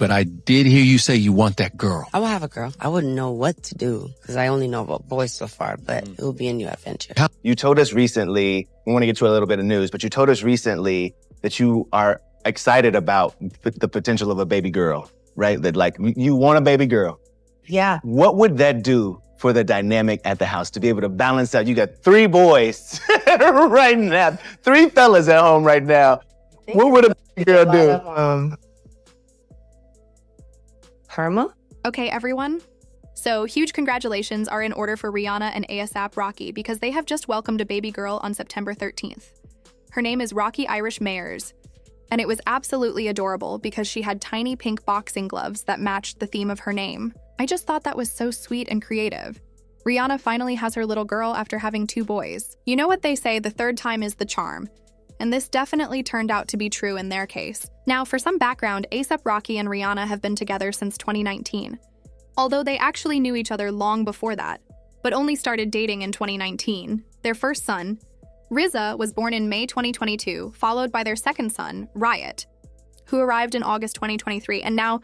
But I did hear you say you want that girl. I will have a girl. I wouldn't know what to do because I only know about boys so far, but it will be a new adventure. You told us recently, we want to get to a little bit of news, but you told us recently that you are excited about the potential of a baby girl, right? That like you want a baby girl. Yeah. What would that do for the dynamic at the house to be able to balance out? You got 3 boys right now, 3 fellas at home right now. What would a baby girl do? Karma? Okay, everyone. So huge congratulations are in order for Rihanna and ASAP Rocki because they have just welcomed a baby girl on September 13th. Her name is Rocki Irish Mayers, and it was absolutely adorable because she had tiny pink boxing gloves that matched the theme of her name. I just thought that was so sweet and creative. Rihanna finally has her little girl after having 2 boys. You know what they say, the third time is the charm. And this definitely turned out to be true in their case. Now, for some background, A$AP Rocky and Rihanna have been together since 2019. Although they actually knew each other long before that, but only started dating in 2019. Their first son, RZA, was born in May 2022, followed by their second son, Riot, who arrived in August 2023, and now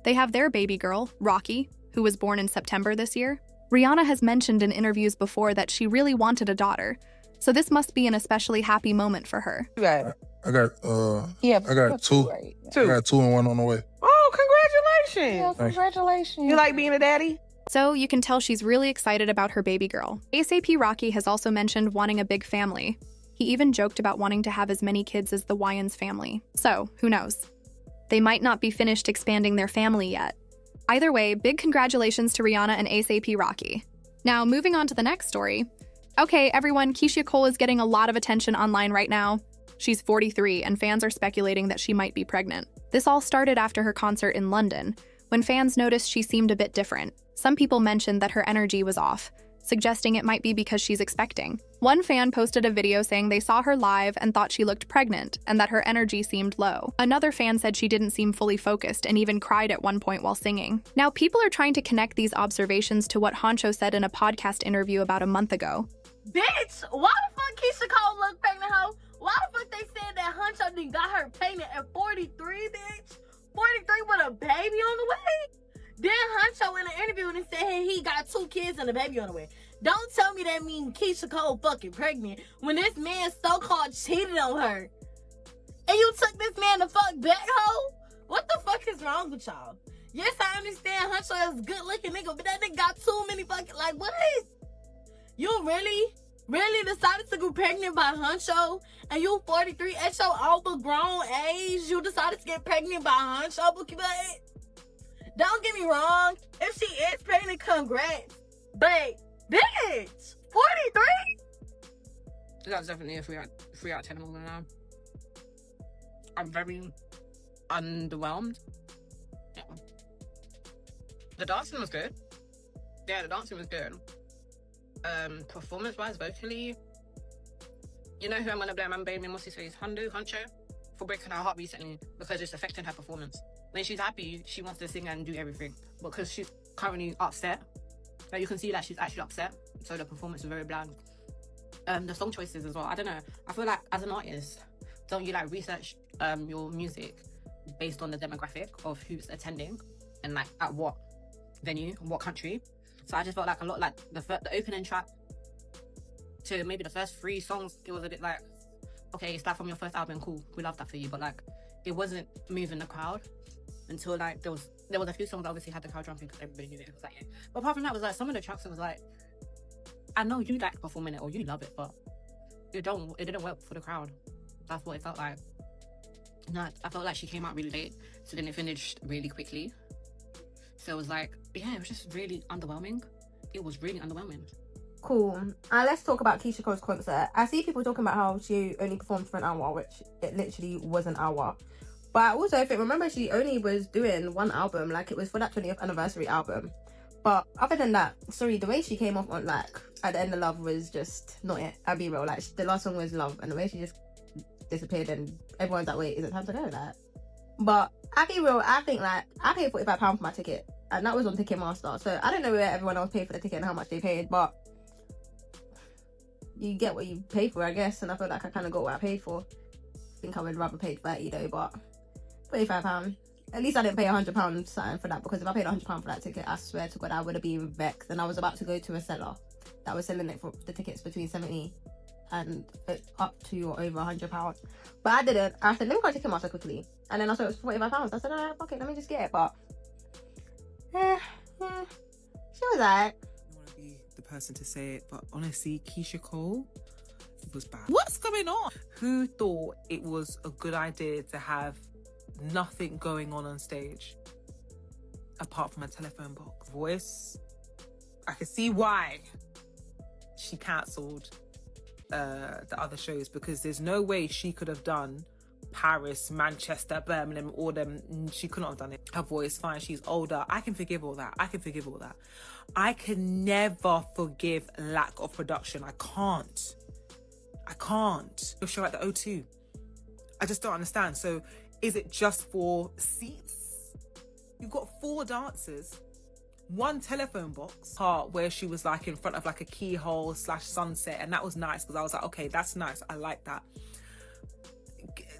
they have their baby girl, Rocki, who was born in September this year. Rihanna has mentioned in interviews before that she really wanted a daughter, so this must be an especially happy moment for her. I got 2. Right. I got 2 and 1 on the way. Oh, congratulations. Thanks. Congratulations. You like being a daddy? So you can tell she's really excited about her baby girl. A$AP Rocky has also mentioned wanting a big family. He even joked about wanting to have as many kids as the Wayans family. So, who knows? They might not be finished expanding their family yet. Either way, big congratulations to Rihanna and A$AP Rocky. Now, moving on to the next story. Okay, everyone, Keyshia Cole is getting a lot of attention online right now. She's 43, and fans are speculating that she might be pregnant. This all started after her concert in London, when fans noticed she seemed a bit different. Some people mentioned that her energy was off, suggesting it might be because she's expecting. One fan posted a video saying they saw her live and thought she looked pregnant, and that her energy seemed low. Another fan said she didn't seem fully focused and even cried at one point while singing. Now, people are trying to connect these observations to what Honcho said in a podcast interview about a month ago. Bitch, why the fuck Keyshia Cole look pregnant, hoe? Why the fuck they said that Honcho done got her pregnant at 43, bitch? 43 with a baby on the way? Then Honcho in an interview and said hey, he got 2 kids and a baby on the way. Don't tell me that means Keyshia Cole fucking pregnant when this man so-called cheated on her. And you took this man to fuck back, hoe? What the fuck is wrong with y'all? Yes, I understand Honcho is a good looking nigga, but that nigga got too many fucking, like, what? You really decided to get pregnant by Honcho? And you 43 at your overgrown age, you decided to get pregnant by Honcho? But don't get me wrong, if she is pregnant, congrats. But, bitch, 43? That's definitely a 3 out of 10 moment now. I'm very underwhelmed. Yeah. The dancing was good. Yeah, the dancing was good. Performance-wise, vocally, you know who I'm gonna blame? I'm blaming what's his face, Honcho, for breaking her heart recently because it's affecting her performance. When she's happy, she wants to sing and do everything, but because she's currently upset, like you can see that she's actually upset. So the performance is very bland. The song choices as well. I don't know. I feel like as an artist, don't you like research your music based on the demographic of who's attending and like at what venue, what country? So I just felt like a lot like the opening track to maybe the first 3 songs, it was a bit like, okay, it's that from your first album, cool, we love that for you, but like it wasn't moving the crowd until like there was a few songs that obviously had the crowd jumping because everybody knew it. It was like, yeah. But apart from that, it was like some of the tracks, it was like, I know you like performing it or you love it, but it didn't work for the crowd. That's what it felt like. No, I felt like she came out really late, so then it finished really quickly. So it was like, yeah, it was just really underwhelming. It was really underwhelming. Cool. Let's talk about Keyshia Cole's concert. I see people talking about how she only performed for an hour, which it literally was an hour. But I also think, remember, she only was doing 1 album, like it was for that 20th anniversary album. But other than that, sorry, the way she came off on like At the End of Love was just not it. I'll be real. Like the last song was Love, and the way she just disappeared and everyone's like, wait, is it time to go? Like, but I'll be real, I think like I paid £45 for my ticket, and that was on Ticketmaster. So I don't know where everyone else paid for the ticket and how much they paid, but you get what you pay for, I guess. And I feel like I kind of got what I paid for. I think I would rather pay 30 though, but £45. At least I didn't pay £100 something for that, because if I paid £100 for that ticket, I swear to God, I would have been vexed. And I was about to go to a seller that was selling it for the tickets between 70 and up to or over £100. But I didn't. I said, let me go to Ticketmaster quickly. And then I saw it was £45. I said, oh, fuck it, let me just get it. But she was like, I want to be the person to say it, but honestly, Keyshia Cole was bad. What's going on? Who thought it was a good idea to have nothing going on stage apart from a telephone box? Voice, I can see why she cancelled the other shows, because there's no way she could have done Paris, Manchester, Birmingham, all them. She couldn't have done it. Her voice, fine, she's older. I can forgive all that. I can never forgive lack of production. I can't. Your show at the O2. I just don't understand. So is it just for seats? You've got 4 dancers, 1 telephone box part where she was like in front of like a keyhole / sunset, and that was nice because I was like, okay, that's nice. I like that.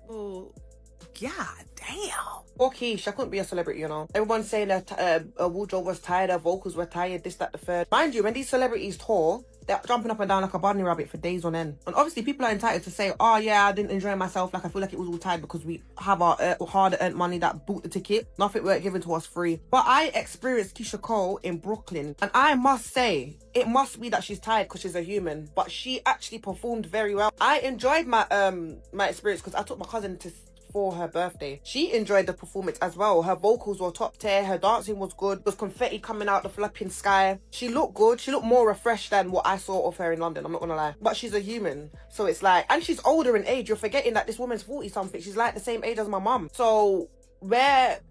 Oh, yeah, damn. Or Keyshia, I couldn't be a celebrity, you know. Everyone's saying that her wardrobe was tired, her vocals were tired, this, that, the third. Mind you, when these celebrities tour, they're jumping up and down like a bunny rabbit for days on end. And obviously people are entitled to say, oh yeah, I didn't enjoy myself, like I feel like it was all tired because we have our hard-earned money that bought the ticket. Nothing weren't given to us free. But I experienced Keyshia Cole in Brooklyn, and I must say, it must be that she's tired because she's a human, but she actually performed very well. I enjoyed my my experience because I took my cousin for her birthday. She enjoyed the performance as well. Her vocals were top tier, her dancing was good. There was confetti coming out the flapping sky. She looked good. She looked more refreshed than what I saw of her in London, I'm not gonna lie. But she's a human, so it's like, and she's older in age. You're forgetting that this woman's 40 something. She's like the same age as my mum. So where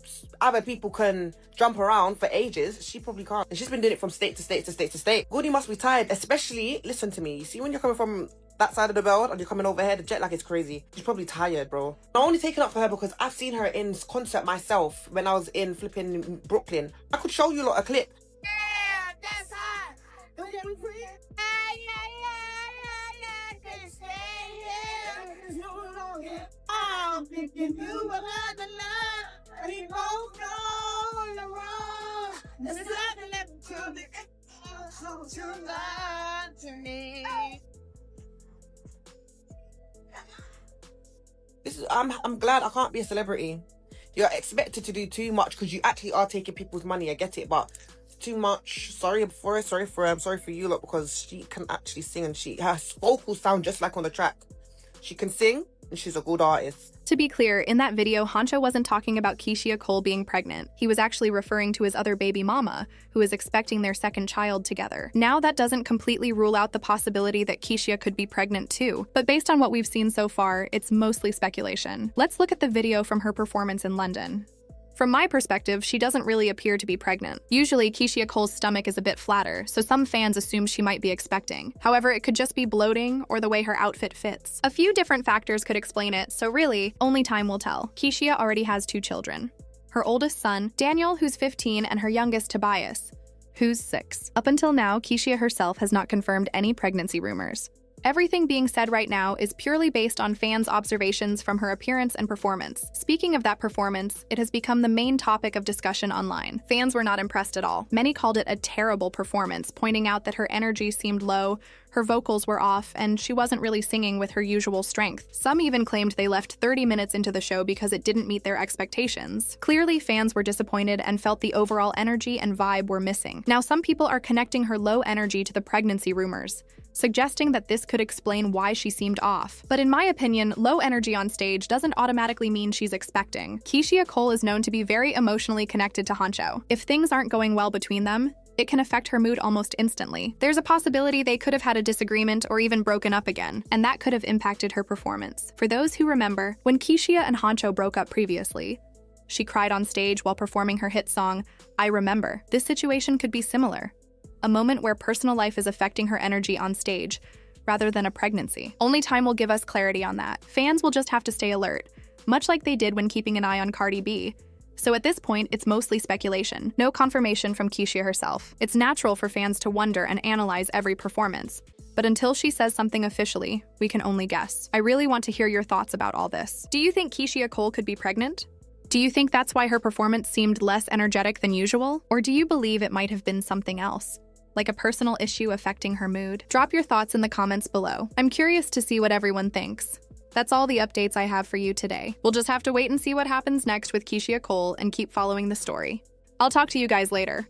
other people can jump around for ages, she probably can't. And she's been doing it from state to state to state to state. Goody must be tired, especially, listen to me, you see when you're coming from that side of the world and you're coming over here, the jet lag is crazy. She's probably tired, bro. I'm only taking up for her because I've seen her in concert myself when I was in flipping Brooklyn. I could show you lot a clip. Yeah, that's hot. Don't get me free. I'm thinking you were not the love. We both know you're wrong. This is not the level to the so you lied to me. I'm glad I can't be a celebrity. You're expected to do too much because you actually are taking people's money. I get it, but too much. Sorry for her, sorry for her, I'm sorry for you lot, because she can actually sing and her vocals sound just like on the track. She can sing and she's a good artist. To be clear, in that video, Honcho wasn't talking about Keyshia Cole being pregnant. He was actually referring to his other baby mama, who is expecting their second child together. Now, that doesn't completely rule out the possibility that Keyshia could be pregnant too, but based on what we've seen so far, it's mostly speculation. Let's look at the video from her performance in London. From my perspective, she doesn't really appear to be pregnant. Usually, Keyshia Cole's stomach is a bit flatter, so some fans assume she might be expecting. However, it could just be bloating or the way her outfit fits. A few different factors could explain it, so really, only time will tell. Keyshia already has 2 children. Her oldest son, Daniel, who's 15, and her youngest, Tobias, who's 6. Up until now, Keyshia herself has not confirmed any pregnancy rumors. Everything being said right now is purely based on fans' observations from her appearance and performance. Speaking of that performance, it has become the main topic of discussion online. Fans were not impressed at all. Many called it a terrible performance, pointing out that her energy seemed low, her vocals were off, and she wasn't really singing with her usual strength. Some even claimed they left 30 minutes into the show because it didn't meet their expectations. Clearly, fans were disappointed and felt the overall energy and vibe were missing. Now, some people are connecting her low energy to the pregnancy rumors, suggesting that this could explain why she seemed off. But in my opinion, low energy on stage doesn't automatically mean she's expecting. Keyshia Cole is known to be very emotionally connected to Honcho. If things aren't going well between them, it can affect her mood almost instantly. There's a possibility they could have had a disagreement or even broken up again, and that could have impacted her performance. For those who remember, when Keyshia and Honcho broke up previously, she cried on stage while performing her hit song, I Remember. This situation could be similar. A moment where personal life is affecting her energy on stage, rather than a pregnancy. Only time will give us clarity on that. Fans will just have to stay alert, much like they did when keeping an eye on Cardi B. So at this point, it's mostly speculation. No confirmation from Keyshia herself. It's natural for fans to wonder and analyze every performance. But until she says something officially, we can only guess. I really want to hear your thoughts about all this. Do you think Keyshia Cole could be pregnant? Do you think that's why her performance seemed less energetic than usual? Or do you believe it might have been something else, like a personal issue affecting her mood? Drop your thoughts in the comments below. I'm curious to see what everyone thinks. That's all the updates I have for you today. We'll just have to wait and see what happens next with Keyshia Cole and keep following the story. I'll talk to you guys later.